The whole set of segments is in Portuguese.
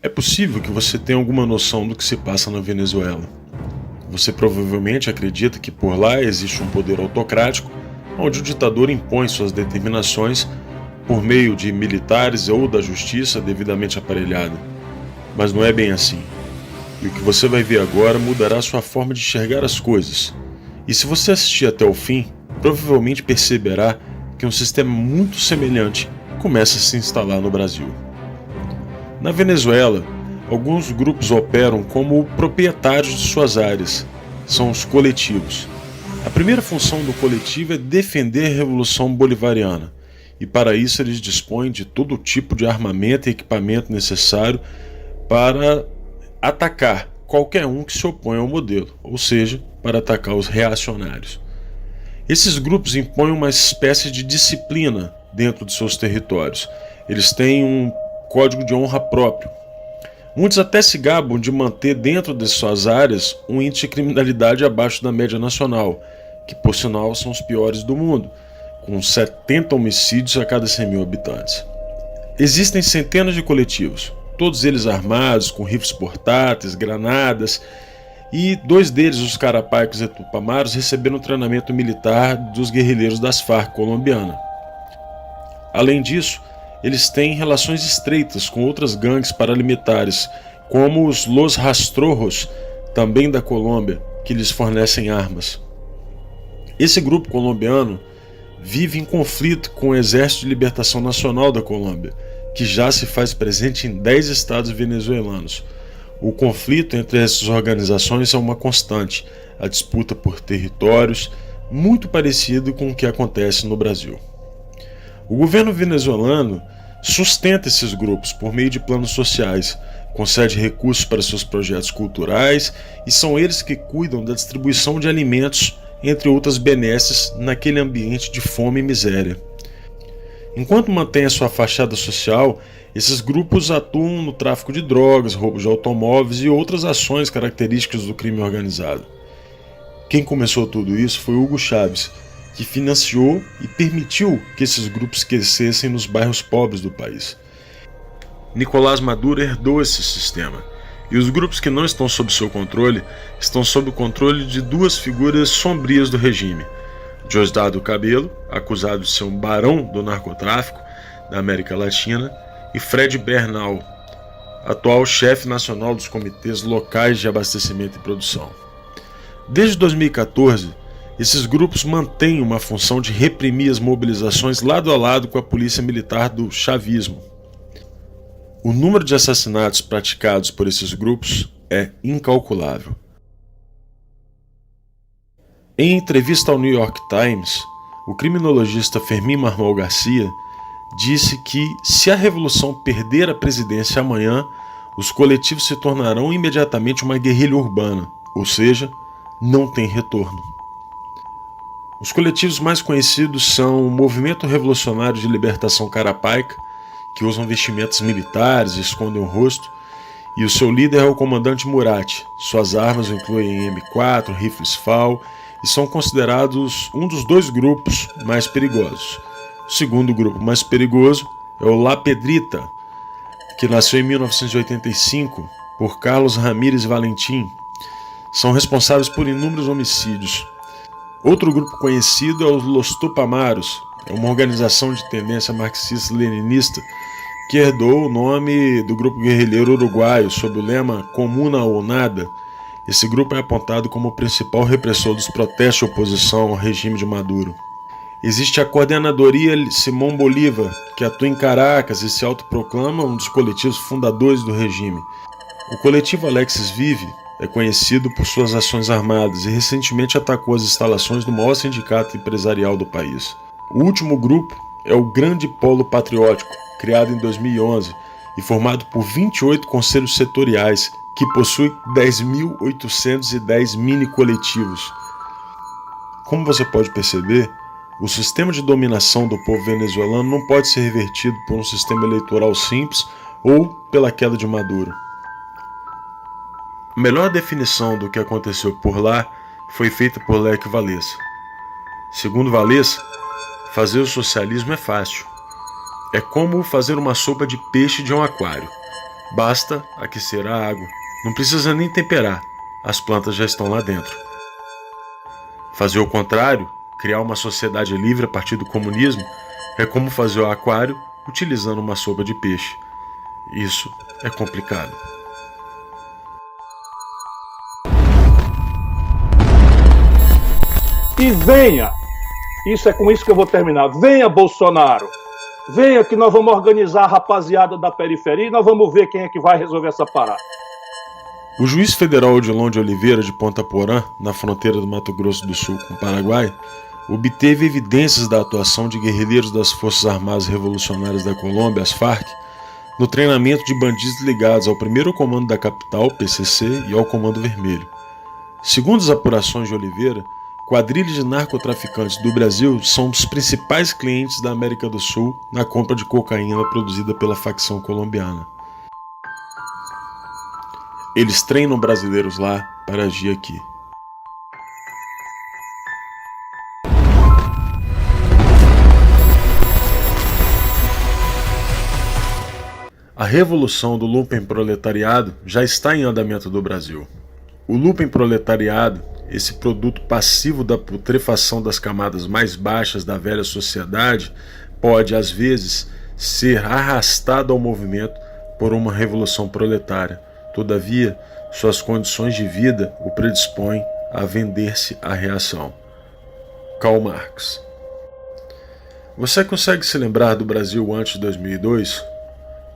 É possível que você tenha alguma noção do que se passa na Venezuela. Você provavelmente acredita que por lá existe um poder autocrático, onde o ditador impõe suas determinações por meio de militares ou da justiça devidamente aparelhada. Mas não é bem assim. E o que você vai ver agora mudará sua forma de enxergar as coisas. E se você assistir até o fim, provavelmente perceberá que um sistema muito semelhante começa a se instalar no Brasil. Na Venezuela, alguns grupos operam como proprietários de suas áreas. São os coletivos. A primeira função do coletivo é defender a Revolução Bolivariana, e para isso eles dispõem de todo tipo de armamento e equipamento necessário para atacar qualquer um que se opõe ao modelo, ou seja, para atacar os reacionários. Esses grupos impõem uma espécie de disciplina dentro de seus territórios. Eles têm um código de honra próprio. Muitos até se gabam de manter dentro de suas áreas um índice de criminalidade abaixo da média nacional, que por sinal são os piores do mundo, com 70 homicídios a cada 100 mil habitantes. Existem centenas de coletivos, todos eles armados com rifles portáteis, granadas, e 2 deles, os Carapaicos e Tupamaros, receberam treinamento militar dos guerrilheiros das Farc colombiana. Além disso, eles têm relações estreitas com outras gangues paramilitares, como os Los Rastrojos, também da Colômbia, que lhes fornecem armas. Esse grupo colombiano vive em conflito com o Exército de Libertação Nacional da Colômbia, que já se faz presente em 10 estados venezuelanos. O conflito entre essas organizações é uma constante, a disputa por territórios, muito parecido com o que acontece no Brasil. O governo venezuelano sustenta esses grupos por meio de planos sociais, concede recursos para seus projetos culturais e são eles que cuidam da distribuição de alimentos, entre outras benesses, naquele ambiente de fome e miséria. Enquanto mantém a sua fachada social, esses grupos atuam no tráfico de drogas, roubo de automóveis e outras ações características do crime organizado. Quem começou tudo isso foi Hugo Chávez, que financiou e permitiu que esses grupos crescessem nos bairros pobres do país. Nicolás Maduro herdou esse sistema, e os grupos que não estão sob seu controle estão sob o controle de 2 figuras sombrias do regime: Diosdado Cabello, acusado de ser um barão do narcotráfico da América Latina, e Fred Bernal, atual chefe nacional dos comitês locais de abastecimento e produção. Desde 2014, esses grupos mantêm uma função de reprimir as mobilizações lado a lado com a polícia militar do chavismo. O número de assassinatos praticados por esses grupos é incalculável. Em entrevista ao New York Times, o criminologista Fermín Marmol Garcia disse que, se a revolução perder a presidência amanhã, os coletivos se tornarão imediatamente uma guerrilha urbana, ou seja, não tem retorno. Os coletivos mais conhecidos são o Movimento Revolucionário de Libertação Carapaica, que usam vestimentas militares e escondem o rosto, e o seu líder é o comandante Murat. Suas armas incluem M4, rifles FAL, e são considerados um dos 2 grupos mais perigosos. O segundo grupo mais perigoso é o La Pedrita, que nasceu em 1985 por Carlos Ramírez Valentim. São responsáveis por inúmeros homicídios. Outro grupo conhecido é os Los Tupamaros, é uma organização de tendência marxista-leninista que herdou o nome do grupo guerrilheiro uruguaio sob o lema Comuna ou Nada. Esse grupo é apontado como o principal repressor dos protestos de oposição ao regime de Maduro. Existe a Coordenadoria Simón Bolívar, que atua em Caracas e se autoproclama um dos coletivos fundadores do regime. O coletivo Alexis Vive é conhecido por suas ações armadas e recentemente atacou as instalações do maior sindicato empresarial do país. O último grupo é o Grande Polo Patriótico, criado em 2011 e formado por 28 conselhos setoriais, que possui 10.810 mini-coletivos. Como você pode perceber, o sistema de dominação do povo venezuelano não pode ser revertido por um sistema eleitoral simples ou pela queda de Maduro. A melhor definição do que aconteceu por lá foi feita por Lech Walesa. Segundo Walesa, fazer o socialismo é fácil. É como fazer uma sopa de peixe de um aquário. Basta aquecer a água, não precisa nem temperar, as plantas já estão lá dentro. Fazer o contrário, criar uma sociedade livre a partir do comunismo, é como fazer o aquário utilizando uma sopa de peixe. Isso é complicado. E venha, isso é com isso que eu vou terminar, venha Bolsonaro, venha que nós vamos organizar a rapaziada da periferia e nós vamos ver quem é que vai resolver essa parada. O juiz federal Odilon de Oliveira de Ponta Porã, na fronteira do Mato Grosso do Sul com o Paraguai, obteve evidências da atuação de guerrilheiros das Forças Armadas Revolucionárias da Colômbia, as FARC, no treinamento de bandidos ligados ao 1º Comando da Capital, PCC, e ao Comando Vermelho. Segundo as apurações de Oliveira, quadrilhas de narcotraficantes do Brasil são os principais clientes da América do Sul na compra de cocaína produzida pela facção colombiana. Eles treinam brasileiros lá para agir aqui. A revolução do lumpenproletariado já está em andamento no Brasil. O lumpenproletariado, esse produto passivo da putrefação das camadas mais baixas da velha sociedade, pode, às vezes, ser arrastado ao movimento por uma revolução proletária. Todavia, suas condições de vida o predispõem a vender-se à reação. Karl Marx. Você consegue se lembrar do Brasil antes de 2002?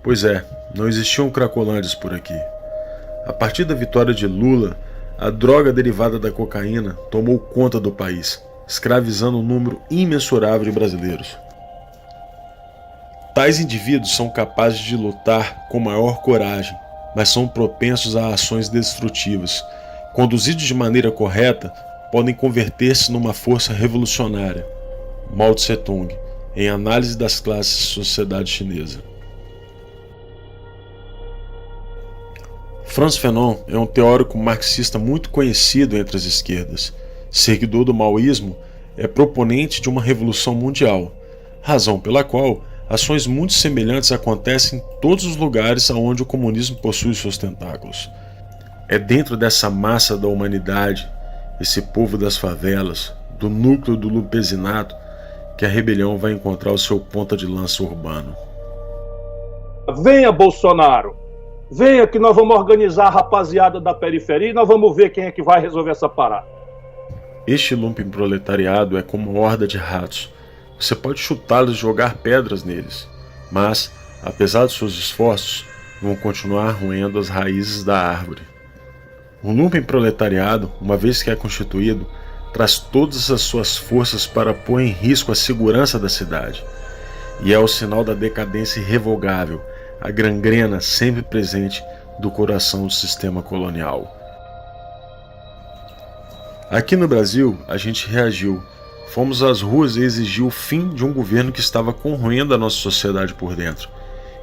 Pois é, não existiam cracolândias por aqui. A partir da vitória de Lula, a droga derivada da cocaína tomou conta do país, escravizando um número imensurável de brasileiros. Tais indivíduos são capazes de lutar com maior coragem, mas são propensos a ações destrutivas. Conduzidos de maneira correta, podem converter-se numa força revolucionária. Mao Tse-tung, em Análise das Classes e Sociedade Chinesa. Frantz Fanon é um teórico marxista muito conhecido entre as esquerdas. Seguidor do maoísmo, é proponente de uma revolução mundial, razão pela qual ações muito semelhantes acontecem em todos os lugares onde o comunismo possui seus tentáculos. É dentro dessa massa da humanidade, esse povo das favelas, do núcleo do lumpesinato, que a rebelião vai encontrar o seu ponta de lança urbano. Venha Bolsonaro, venha que nós vamos organizar a rapaziada da periferia e nós vamos ver quem é que vai resolver essa parada. Este lumpenproletariado é como uma horda de ratos. Você pode chutá-los e jogar pedras neles, mas, apesar de seus esforços, vão continuar roendo as raízes da árvore. O lumpenproletariado, uma vez que é constituído, traz todas as suas forças para pôr em risco a segurança da cidade. E é o sinal da decadência irrevogável, a gangrena sempre presente do coração do sistema colonial. Aqui no Brasil, a gente reagiu. Fomos às ruas e exigiu o fim de um governo que estava corroendo a nossa sociedade por dentro.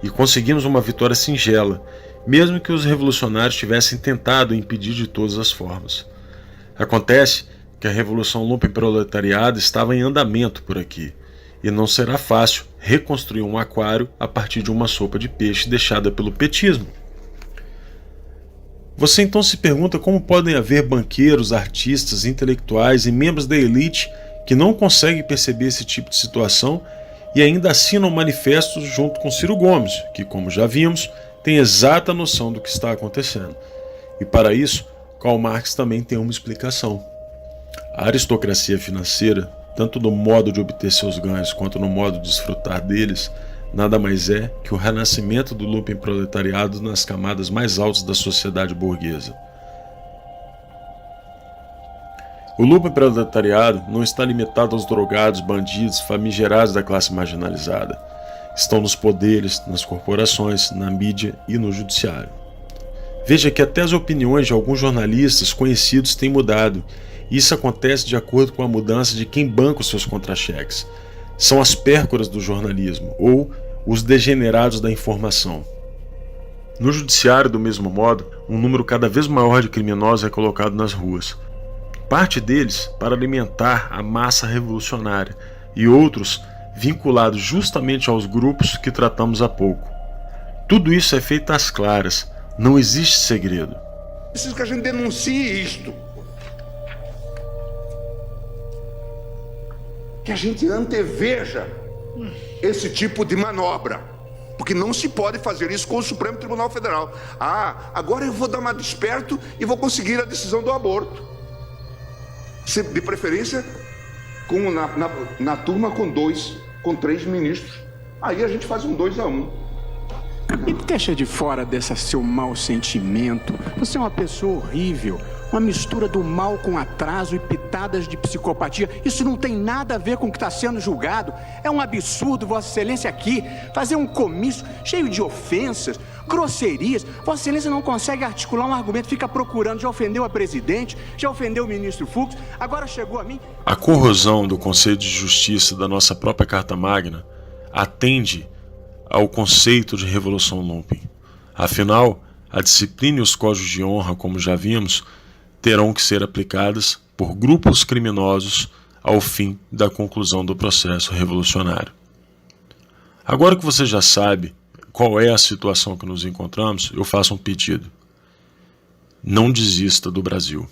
E conseguimos uma vitória singela, mesmo que os revolucionários tivessem tentado impedir de todas as formas. Acontece que a revolução lumpenproletariada estava em andamento por aqui, e não será fácil reconstruir um aquário a partir de uma sopa de peixe deixada pelo petismo. Você então se pergunta como podem haver banqueiros, artistas, intelectuais e membros da elite que não conseguem perceber esse tipo de situação e ainda assinam manifestos junto com Ciro Gomes, que, como já vimos, tem exata noção do que está acontecendo. E para isso, Karl Marx também tem uma explicação. A aristocracia financeira, tanto no modo de obter seus ganhos quanto no modo de desfrutar deles, nada mais é que o renascimento do lumpenproletariado nas camadas mais altas da sociedade burguesa. O lumpenproletariado não está limitado aos drogados, bandidos, famigerados da classe marginalizada. Estão nos poderes, nas corporações, na mídia e no judiciário. Veja que até as opiniões de alguns jornalistas conhecidos têm mudado. Isso acontece de acordo com a mudança de quem banca os seus contra-cheques. São as pércoras do jornalismo, ou os degenerados da informação. No judiciário, do mesmo modo, um número cada vez maior de criminosos é colocado nas ruas. Parte deles para alimentar a massa revolucionária, e outros vinculados justamente aos grupos que tratamos há pouco. Tudo isso é feito às claras, não existe segredo. Preciso que a gente denuncie isto. Que a gente anteveja esse tipo de manobra. Porque não se pode fazer isso com o Supremo Tribunal Federal. Agora eu vou dar uma desperto e vou conseguir a decisão do aborto. De preferência, na turma com 3 ministros. Aí a gente faz um 2-1. E deixa de fora desse seu mau sentimento. Você é uma pessoa horrível. Uma mistura do mal com atraso e pitadas de psicopatia. Isso não tem nada a ver com o que está sendo julgado. É um absurdo, Vossa Excelência, aqui fazer um comício cheio de ofensas, grosserias. Vossa Excelência não consegue articular um argumento, fica procurando. Já ofendeu a presidente, já ofendeu o ministro Fux, agora chegou a mim. A corrosão do Conselho de Justiça da nossa própria Carta Magna atende ao conceito de Revolução Lumpen. Afinal, a disciplina e os códigos de honra, como já vimos, terão que ser aplicadas por grupos criminosos ao fim da conclusão do processo revolucionário. Agora que você já sabe qual é a situação que nos encontramos, eu faço um pedido. Não desista do Brasil.